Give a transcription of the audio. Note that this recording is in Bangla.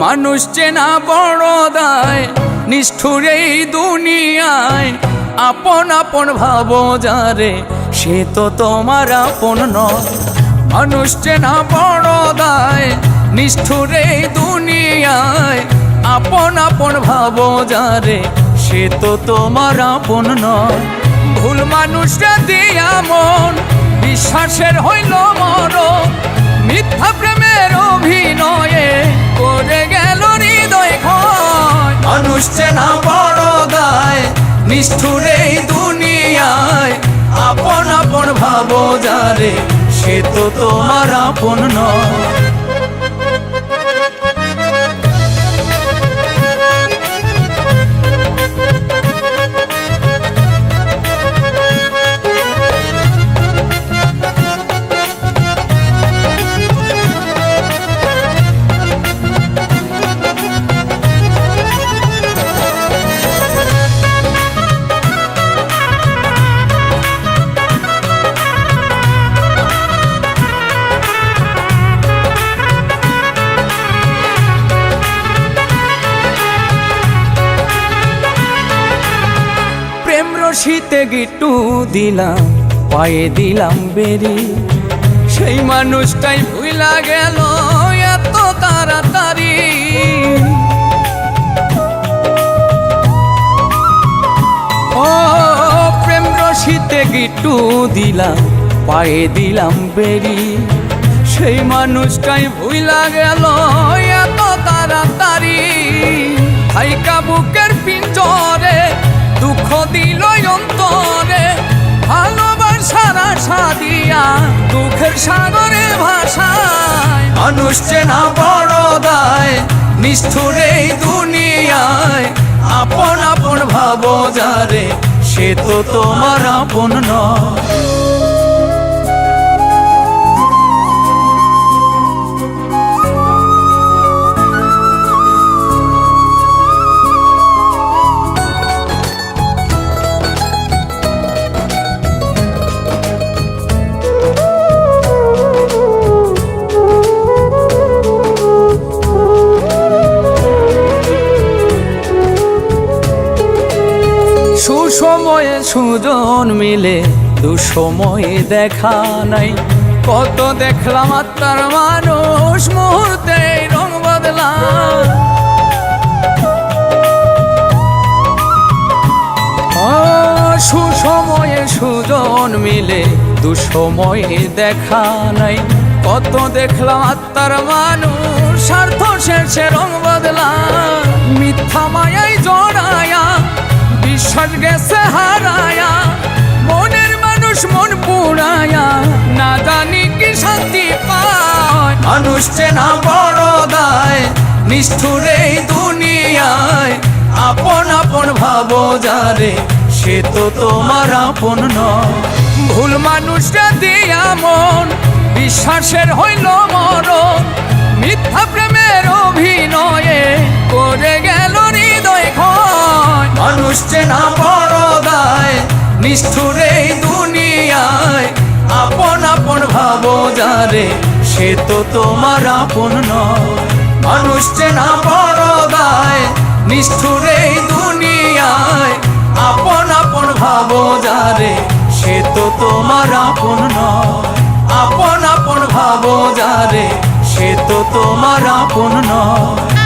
মানুষ চেনা বড় দায়, নিষ্ঠুর এই দুনিয়ায়। আপন আপন ভাবো যারে, সে তো তোমার আপন নয়। মানুষ চেনা বড় দায়, নিষ্ঠুর এই দুনিয়ায়। আপন আপন ভাবো যারে, সে তো তোমার আপন নয়। ভুল মানুষরা দিয়া মন, বিশ্বাসের হইল মরণ। মিথ্যা প্রেমের অভিনয়ে করে গেল হৃদয় ক্ষয়। মানুষ চেনা বড় দায়, নিষ্ঠুর এই দুনিয়ায়। আপন আপন ভাবো যারে, সে তো তোমার আপন নয়। শীতে গিট্টু দিলাম, পায়ে দিলাম বেরি। সেই মানুষটাই ভুইলা গেল এত তাড়াতাড়ি। ও প্রেম রশিতে গিট্টু দিলাম, পায়ে দিলাম বেরি। সেই মানুষটাই ভুইলা গেল এত তাড়াতাড়ি। হাইকা বুকের পিঞ্জরে দুঃখ দিল অন্তরে। ভালোবাসার আশা দিয়া দুঃখের সাগরে ভাষায়। মানুষ চেনা বড় দায়, নিষ্ঠুর এই দুনিয়ায়। আপন আপন ভাবো যারে, সে তো তোমার আপন নয়। সুসময়ে সুজন মিলে, দুসময়ে দেখা নাই। কত দেখলাম আত্মার মানুষ, মুহূর্তে রং বদলা। সুসময়ে সুজন মিলে, দুসময়ে দেখা নাই। কত দেখলাম আত্মার মানুষ, স্বার্থ শেষে রং বদলা। মিথ্যা মায়ায় জড়ায়া, বিশ্বাস গেছে হারায়া। মনের মানুষ মন পুড়ায়া, না জানি কি শান্তি পায়। মানুষ চেনা বড় দায়, নিষ্ঠুর এই দুনিয়ায়। আপন আপন ভাবো যারে, সে তো তোমার আপন নয়। ভুল মানুষরা দিয়া মন, বিশ্বাসের হইল মরণ। মিথ্যা প্রেমের অভিনয়ে করে গেল হৃদয় ক্ষয়। মানুষ চেনা বড় দায়, নিষ্ঠুর এই দুনিয়ায়। আপন আপন ভাবো যারে, সে তো তোমার আপন নয়। মানুষ চেনা বড় দায়, নিষ্ঠুর এই দুনিয়ায়। আপন আপন ভাবো যারে, সে তো তোমার আপন নয়। আপন আপন ভাবো যারে, সে তো তোমার আপন নয়।